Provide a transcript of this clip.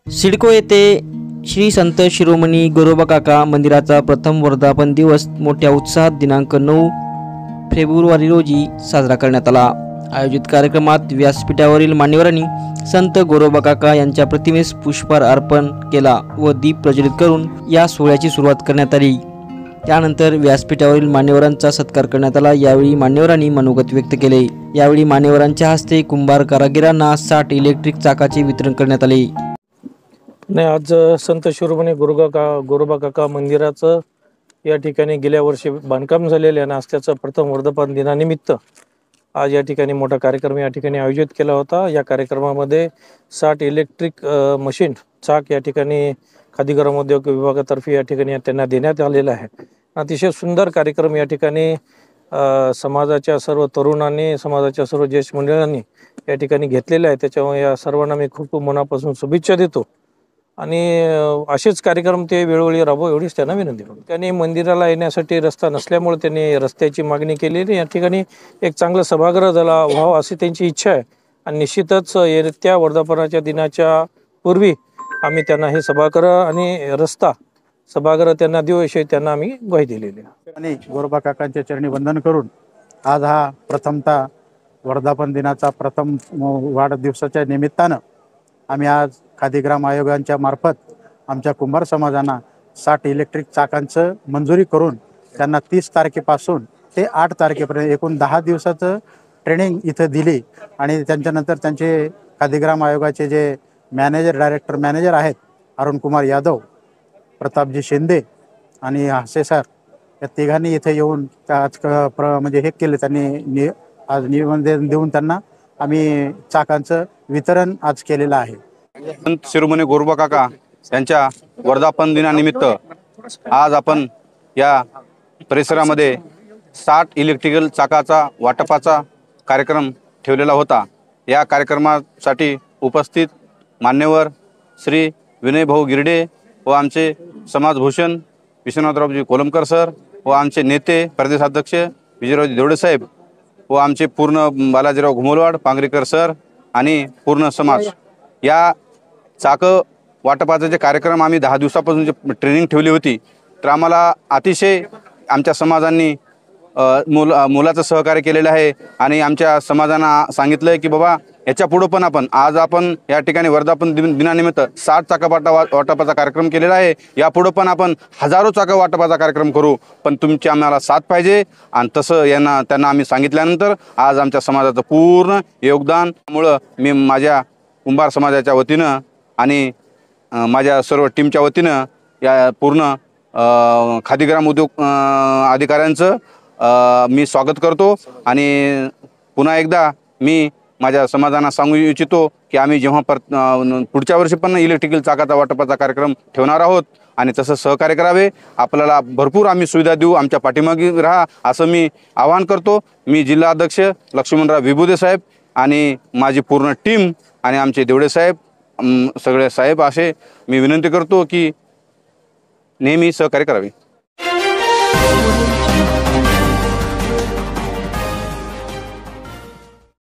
सिडको येथे श्री संत शिरोमणी गोरोबा काका मंदिराचा प्रथम वर्धापन दिवस मोठ्या उत्साहात दिनांक 9 फेब्रुवारी रोजी साजरा करण्यात आला। आयोजित कार्यक्रमात व्यासपीठावरील मान्यवरांनी संत गोरोबा काका यांच्या प्रतिमेस पुष्पहार अर्पण केला व दीप प्रज्वलित करून या सोहळ्याची सुरुवात करण्यात आली। त्यानंतर व्यासपीठावरील मान्यवरांचा सत्कार करण्यात आला। यावेळी मान्यवरांनी मनोगत व्यक्त केले। यावेळी मान्यवरांच्या हस्ते कुंभार कारागिरांना 60 इलेक्ट्रिक चाकाचे वितरण करण्यात आले। आज संत शिरोमणी गोरोबा काका मंदिराचं या ठिकाणी गेल्या वर्षी बांधकाम झालेले आणि आज त्याचं प्रथम वर्धापन दिनानिमित्त आज या ठिकाणी मोठा कार्यक्रम या ठिकाणी आयोजित केला होता। या कार्यक्रमामध्ये 60 इलेक्ट्रिक मशीन चाक या ठिकाणी खादी ग्रामोद्योग विभागातर्फे या ठिकाणी त्यांना देण्यात आलेला आहे। अतिशय सुंदर कार्यक्रम या ठिकाणी समाजाच्या सर्व तरुणांनी, समाजाच्या सर्व ज्येष्ठ मंडळांनी या ठिकाणी घेतलेला आहे। त्याच्यामुळे या सर्वांना मी खूप मनापासून शुभेच्छा देतो आणि असेच कार्यक्रम ते वेळोवेळी राबव एवढीच त्यांना विनंती करतो। त्यांनी मंदिराला येण्यासाठी रस्ता नसल्यामुळे त्यांनी रस्त्याची मागणी केलेली। या ठिकाणी एक चांगला सभागृह झाला व्हावा अशी त्यांची इच्छा आहे आणि निश्चितच येत्या वर्धापनाच्या दिनाच्या पूर्वी आम्ही त्यांना हे सभागृह आणि सभागृह त्यांना देऊ अशी त्यांना आम्ही ग्वाही दिलेली आहे। आणि गोरोबा काकांच्या चरणी वंदन करून आज हा प्रथमतः वर्धापन दिनाचा प्रथम वाढदिवसाच्या निमित्तानं आम्ही आज खादी ग्राम आयोगांच्या मार्फत आमच्या कुंभार समाजांना 60 इलेक्ट्रिक चाकांचं मंजुरी करून त्यांना 30 तारखेपासून ते 8 तारखेपर्यंत एकूण 10 दिवसाचं ट्रेनिंग इथं दिली आणि त्यांच्यानंतर त्यांचे खादी ग्राम आयोगाचे जे डायरेक्टर मॅनेजर आहेत अरुण कुमार यादव, प्रतापजी शिंदे आणि हासे सर या तिघांनी इथे येऊन आज म्हणजे हे केले। त्यांनी आज निवेदन देऊन त्यांना आम्ही चाकांचं वितरण आज केलेलं आहे। संत शिरोमणी गोरोबा काका यांच्या वर्धापन दिनानिमित्त आज आपण या परिसरामध्ये 60 इलेक्ट्रिकल चाकाचा वाटपाचा कार्यक्रम ठेवलेला होता। या कार्यक्रमासाठी उपस्थित मान्यवर श्री विनय भाऊ गिरडे व आमचे समाजभूषण विश्वनाथरावजी कोलमकर सर व आमचे नेते प्रदेशाध्यक्ष विजयरावजी देवडे साहेब व आमचे पूर्ण बालाजीराव घुमलवाड पांगरेकर सर आणि पूर्ण समाज या चाक वाटपाचे जे कार्यक्रम आम्ही 10 दिवसापासून जे ट्रेनिंग ठेवली होती तर आम्हाला अतिशय आमच्या समाजांनी मुलाचं सहकार्य केलेलं आहे आणि आमच्या समाजांना सांगितलं आहे की बाबा याच्या पुढं पण आपण या ठिकाणी वर्धापन दिनानिमित्त 60 चाका वाटपाचा कार्यक्रम केलेला आहे। यापुढं पण आपण हजारो चाका वाटपाचा कार्यक्रम करू, पण तुमची आम्हाला साथ पाहिजे आणि तसं त्यांना आम्ही सांगितल्यानंतर आज आमच्या समाजाचं पूर्ण योगदानमुळं मी माझ्या कुंभार समाजाच्या वतीनं आणि माझ्या सर्व टीमच्या वतीनं या पूर्ण खादी ग्राम उद्योग अधिकाऱ्यांचं मी स्वागत करतो आणि पुन्हा एकदा मी माझ्या समाजांना सांगू इच्छितो की आम्ही जेव्हा पुढच्या वर्षी पण इलेक्ट्रिकल चाकाचा वाटपाचा कार्यक्रम ठेवणार आहोत आणि तसं सहकार्य करावे। आपल्याला भरपूर आम्ही सुविधा देऊ, आमच्या पाठीमागे राहा असं मी आवाहन करतो। मी जिल्हा अध्यक्ष लक्ष्मणराव विभुदे साहेब आणि माझी पूर्ण टीम आणि आमचे देवडे साहेब सगळे साहेब असे मी विनंती करतो की नेहमी सहकार्य करावे।